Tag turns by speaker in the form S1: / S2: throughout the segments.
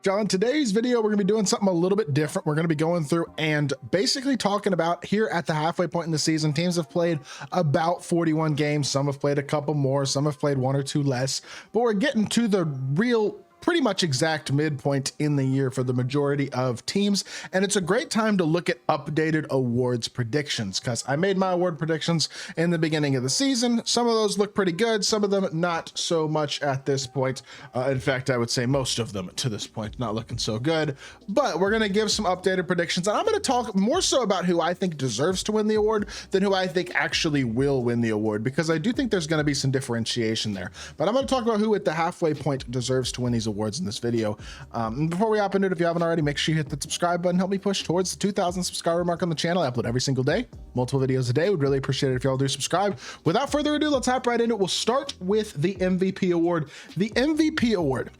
S1: On today's video, we're gonna be doing something a little bit different. We're gonna be going through and basically talking about here at the halfway point in the season, teams have played about 41 games. Some have played a couple more, some have played one or two less, but we're getting to the real pretty much exact midpoint in the year for the majority of teams. And it's a great time to look at updated awards predictions, because I made my award predictions in the beginning of the season. Some of those look pretty good, some of them not so much at this point. In fact, I would say most of them to this point not looking so good, but we're going to give some updated predictions. And I'm going to talk more so about who I think deserves to win the award than who I think actually will win the award, because I do think there's going to be some differentiation there. But I'm going to talk about who at the halfway point deserves to win these awards in this video. Before we hop into it, if you haven't already, make sure you hit the subscribe button, help me push towards the 2,000 subscriber mark on the channel. I upload every single day, multiple videos a day. Would really appreciate it if y'all do subscribe. Without further ado, let's hop right into it. We'll start with the MVP award. The MVP award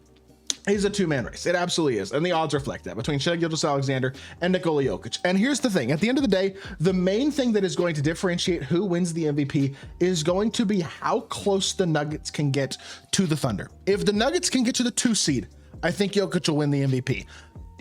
S1: is a two-man race. It absolutely is. And the odds reflect that between gilgeous-alexander and Nikola Jokic. And here's the thing. At the end of the day, the main thing that is going to differentiate who wins the MVP is going to be how close the Nuggets can get to the Thunder. If the Nuggets can get to the 2 seed, I think Jokic will win the MVP.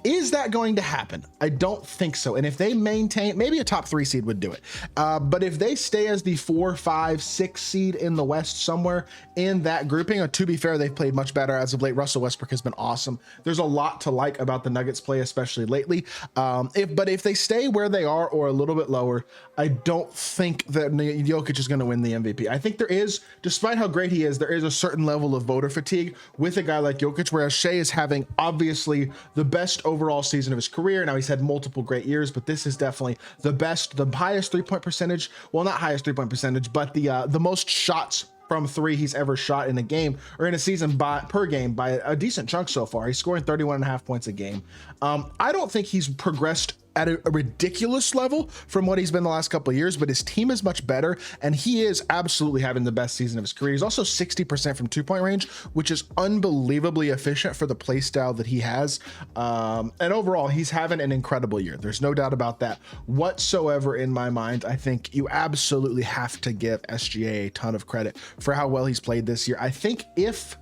S1: Is that going to happen? I don't think so. And if they maintain, maybe a top 3 seed would do it. But if they stay as the 4, 5, 6 seed in the West, somewhere in that grouping, to be fair, they've played much better as of late. Russell Westbrook has been awesome. There's a lot to like about the Nuggets play, especially lately. But if they stay where they are or a little bit lower, I don't think that Jokic is going to win the MVP. I think there is, despite how great he is, there is a certain level of voter fatigue with a guy like Jokic, whereas Shea is having obviously the best overall season of his career. Now he's had multiple great years, but this is definitely the best, the highest 3-point percentage. Well, not highest 3-point percentage, but the most shots from 3 he's ever shot in a game or in a season per game by a decent chunk so far. He's scoring 31.5 points a game. I don't think he's progressed at a ridiculous level from what he's been the last couple of years, but his team is much better, and he is absolutely having the best season of his career. He's also 60% from 2-point range, which is unbelievably efficient for the play style that he has. And overall, he's having an incredible year. There's no doubt about that whatsoever in my mind. I think you absolutely have to give SGA a ton of credit for how well he's played this year. I think if,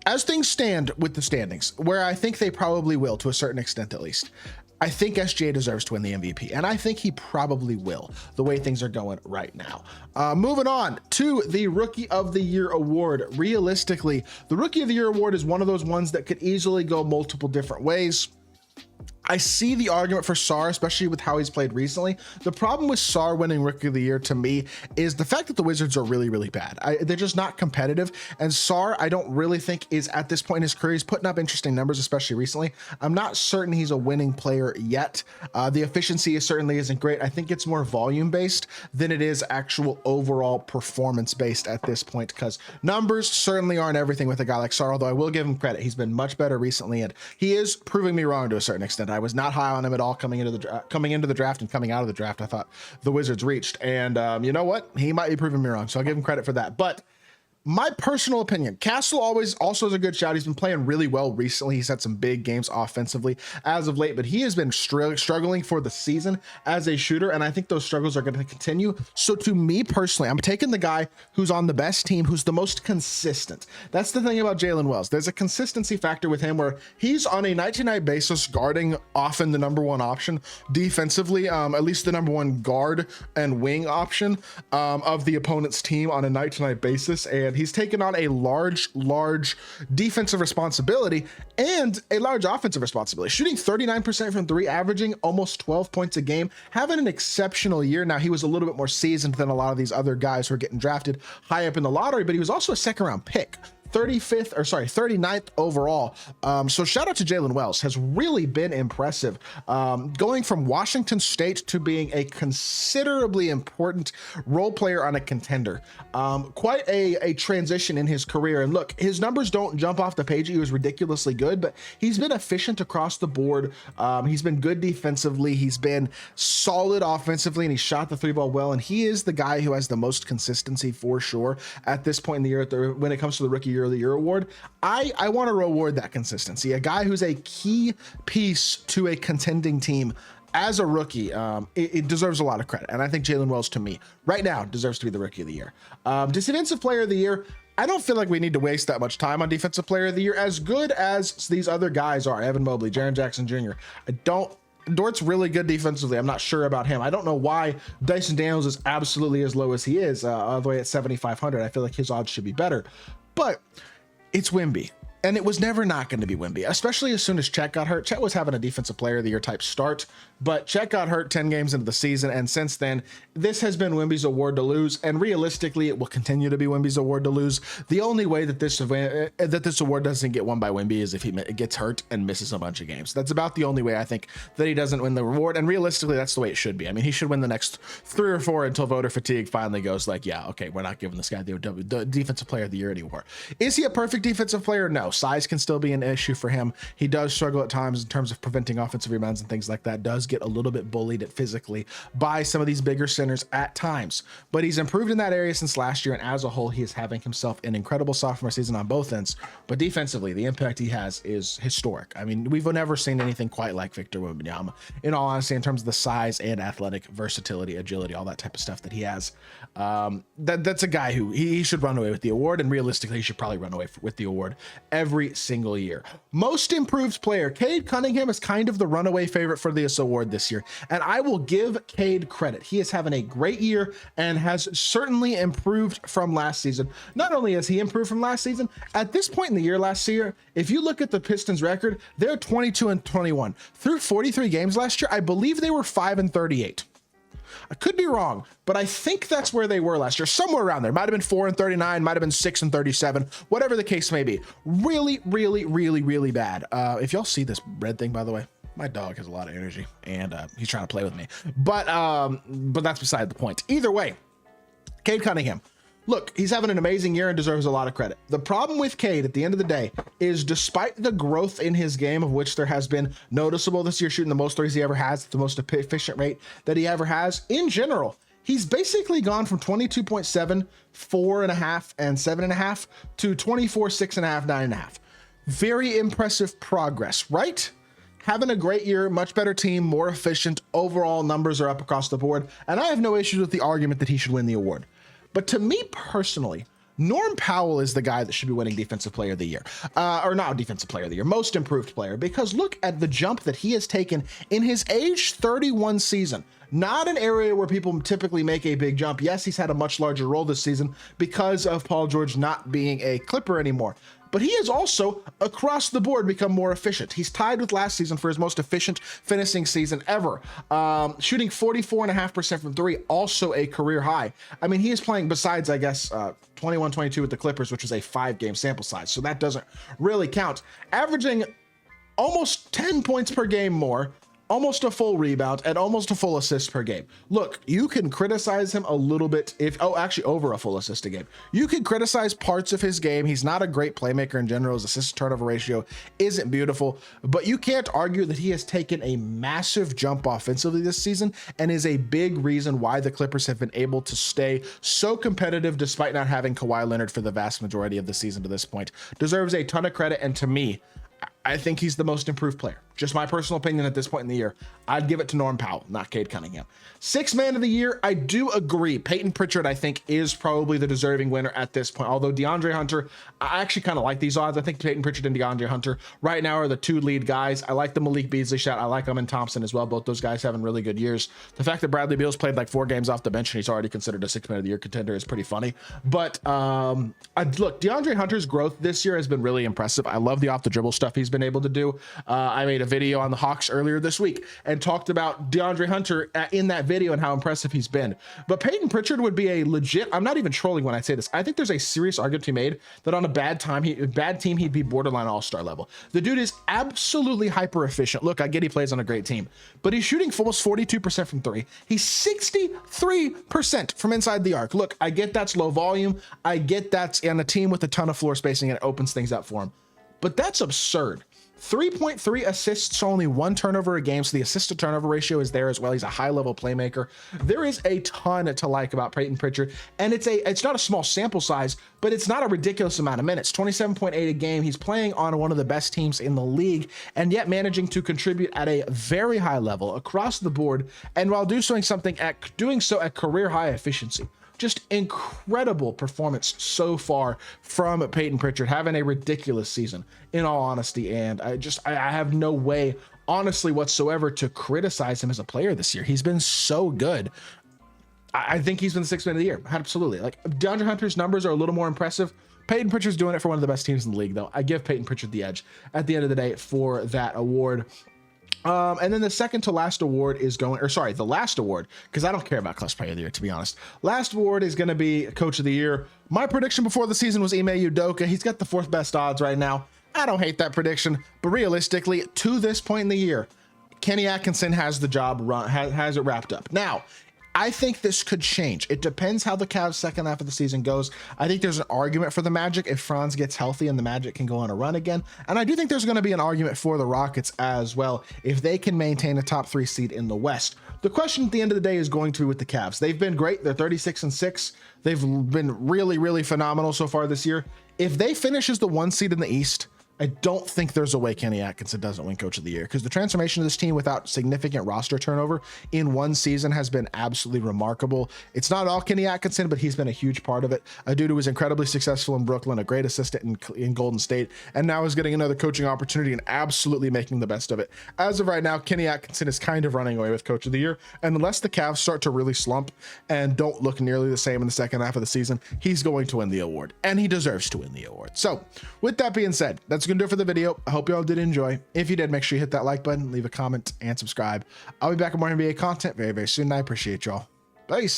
S1: as things stand with the standings, where I think they probably will to a certain extent at least, I think SGA deserves to win the MVP, and I think he probably will, the way things are going right now. Moving on to the Rookie of the Year award. Realistically, the Rookie of the Year award is one of those ones that could easily go multiple different ways. I see the argument for Sarr, especially with how he's played recently. The problem with Sarr winning Rookie of the Year to me is the fact that the Wizards are really, really bad. They're just not competitive. And Sarr, I don't really think is at this point in his career. He's putting up interesting numbers, especially recently. I'm not certain he's a winning player yet. The efficiency certainly isn't great. I think it's more volume based than it is actual overall performance based at this point, because numbers certainly aren't everything with a guy like Sarr, although I will give him credit. He's been much better recently, and he is proving me wrong to a certain extent. I was not high on him at all coming into the draft and coming out of the draft. I thought the Wizards reached, and you know what? He might be proving me wrong, so I'll give him credit for that. But my personal opinion, Castle also is a good shout. He's been playing really well recently. He's had some big games offensively as of late, but he has been struggling for the season as a shooter, and I think those struggles are going to continue. So to me personally, I'm taking the guy who's on the best team, who's the most consistent. That's the thing about Jalen Wells. There's a consistency factor with him where he's on a night-to-night basis guarding often the #1 option defensively, at least the #1 guard and wing option of the opponent's team on a night-to-night basis, and he's taken on a large defensive responsibility and a large offensive responsibility, shooting 39% from 3, averaging almost 12 points a game, having an exceptional year. Now, he was a little bit more seasoned than a lot of these other guys who are getting drafted high up in the lottery, but he was also a 2nd-round pick. 39th overall. So shout out to Jalen Wells, has really been impressive. Going from Washington State to being a considerably important role player on a contender. Quite a transition in his career. And look, his numbers don't jump off the page. He was ridiculously good, but he's been efficient across the board. He's been good defensively. He's been solid offensively, and he shot the 3 ball well. And he is the guy who has the most consistency for sure at this point in the year when it comes to the Rookie of the Year award. I want to reward that consistency. A guy who's a key piece to a contending team as a rookie, it deserves a lot of credit. And I think Jalen Wells, to me, right now, deserves to be the Rookie of the Year. Defensive Player of the Year, I don't feel like we need to waste that much time on defensive player of the year. As good as these other guys are, Evan Mobley, Jaren Jackson Jr., Dort's really good defensively. I'm not sure about him. I don't know why Dyson Daniels is absolutely as low as he is, all the way at 7,500. I feel like his odds should be better, but it's Wemby. And it was never not going to be Wemby, especially as soon as Chet got hurt. Chet was having a defensive player of the year type start, but Chet got hurt 10 games into the season. And since then, this has been Wemby's award to lose. And realistically, it will continue to be Wemby's award to lose. The only way that this award doesn't get won by Wemby is if he gets hurt and misses a bunch of games. That's about the only way I think that he doesn't win the award. And realistically, that's the way it should be. I mean, he should win the next 3 or 4 until voter fatigue finally goes like, yeah, okay, we're not giving this guy the defensive player of the year anymore. Is he a perfect defensive player? No. Size can still be an issue for him. He does struggle at times in terms of preventing offensive rebounds and things like that. Does get a little bit bullied at physically by some of these bigger centers at times, but he's improved in that area since last year. And as a whole, he is having himself an incredible sophomore season on both ends, but defensively, the impact he has is historic. I mean, we've never seen anything quite like Victor Wembanyama, in all honesty, in terms of the size and athletic versatility, agility, all that type of stuff that he has. That's a guy who he should run away with the award, and realistically, he should probably run away with the award every single year. Most improved player, Cade Cunningham is kind of the runaway favorite for this award this year, and I will give Cade credit. He is having a great year and has certainly improved from last season. Not only has he improved from last season, at this point in the year last year, if you look at the Pistons record, they're 22-21. Through 43 games last year, I believe they were 5-38. I could be wrong, but I think that's where they were last year, somewhere around there. Might have been 4-39, might have been 6-37, whatever the case may be. Really, really, really, really bad. If y'all see this red thing, by the way, my dog has a lot of energy and he's trying to play with me, but that's beside the point. Either way, Cade Cunningham. Look, he's having an amazing year and deserves a lot of credit. The problem with Cade at the end of the day is, despite the growth in his game, of which there has been noticeable this year, shooting the most threes he ever has, the most efficient rate that he ever has, in general, he's basically gone from 22.7, 4.5, and 7.5 to 24, 6.5, 9.5. Very impressive progress, right? Having a great year, much better team, more efficient, overall numbers are up across the board, and I have no issues with the argument that he should win the award. But to me personally, Norm Powell is the guy that should be winning Defensive Player of the Year, or not Defensive Player of the Year, Most Improved Player, because look at the jump that he has taken in his age 31 season. Not an area where people typically make a big jump. Yes, he's had a much larger role this season because of Paul George not being a Clipper anymore. But he has also, across the board, become more efficient. He's tied with last season for his most efficient finishing season ever. Shooting 44.5% from three, also a career high. I mean, he is playing, besides, I guess, 21-22 with the Clippers, which is a 5-game sample size, so that doesn't really count. Averaging almost 10 points per game more, almost a full rebound, and almost a full assist per game. Look, you can criticize him a little bit actually over a full assist a game. You can criticize parts of his game. He's not a great playmaker in general. His assist turnover ratio isn't beautiful, but you can't argue that he has taken a massive jump offensively this season and is a big reason why the Clippers have been able to stay so competitive despite not having Kawhi Leonard for the vast majority of the season to this point. Deserves a ton of credit, and to me, I think he's the most improved player. Just my personal opinion at this point in the year. I'd give it to Norm Powell, not Cade Cunningham. Sixth man of the year, I do agree. Peyton Pritchard, I think, is probably the deserving winner at this point. Although DeAndre Hunter, I actually kind of like these odds. I think Peyton Pritchard and DeAndre Hunter right now are the two lead guys. I like the Malik Beasley shot. I like Amen Thompson as well. Both those guys having really good years. The fact that Bradley Beal's played like 4 games off the bench and he's already considered a sixth man of the year contender is pretty funny. But look, DeAndre Hunter's growth this year has been really impressive. I love the off the dribble stuff he's been able to do. I made a video on the Hawks earlier this week and talked about DeAndre Hunter in that video and how impressive he's been. But Peyton Pritchard would be a legit, I'm not even trolling when I say this, I think there's a serious argument to be made that on a bad team, he'd be borderline all-star level. The dude is absolutely hyper efficient. Look, I get he plays on a great team, but he's shooting almost 42% from three. He's 63% from inside the arc. Look, I get that's low volume. I get that's on a team with a ton of floor spacing and it opens things up for him, but that's absurd. 3.3 assists, only 1 turnover a game, so the assist to turnover ratio is there as well. He's a high level playmaker. There is a ton to like about Peyton Pritchard, and it's not a small sample size, but it's not a ridiculous amount of minutes. 27.8 a game. He's playing on one of the best teams in the league, and yet managing to contribute at a very high level across the board, and while doing so at career high efficiency. Just incredible performance so far from Peyton Pritchard, having a ridiculous season in all honesty. And I have no way honestly whatsoever to criticize him as a player this year. He's been so good. I think he's been the sixth man of the year. Absolutely. Like, DeAndre Hunter's numbers are a little more impressive. Peyton Pritchard's doing it for one of the best teams in the league, though. I give Peyton Pritchard the edge at the end of the day for that award. And then the second to last award is going, or sorry, the last award, because I don't care about Clutch Player of the Year, to be honest. Last award is going to be Coach of the Year. My prediction before the season was Ime Udoka. He's got the fourth best odds right now. I don't hate that prediction, but realistically, to this point in the year, Kenny Atkinson has the job has it wrapped up. Now, I think this could change. It depends how the Cavs' second half of the season goes. I think there's an argument for the Magic if Franz gets healthy and the Magic can go on a run again. And I do think there's going to be an argument for the Rockets as well if they can maintain a top 3 seed in the West. The question at the end of the day is going to be with the Cavs. They've been great. They're 36-6. They've been really, really phenomenal so far this year. If they finish as the 1 seed in the East, I don't think there's a way Kenny Atkinson doesn't win Coach of the Year, because the transformation of this team without significant roster turnover in one season has been absolutely remarkable. It's not all Kenny Atkinson, but he's been a huge part of it. A dude who was incredibly successful in Brooklyn, a great assistant in Golden State, and now is getting another coaching opportunity and absolutely making the best of it. As of right now, Kenny Atkinson is kind of running away with Coach of the Year, and unless the Cavs start to really slump and don't look nearly the same in the second half of the season, he's going to win the award, and he deserves to win the award. So with that being said, that's gonna do it for the video. I hope y'all did enjoy. If you did, make sure you hit that like button, leave a comment, and subscribe. I'll be back with more NBA content very, very soon. I appreciate y'all. Peace.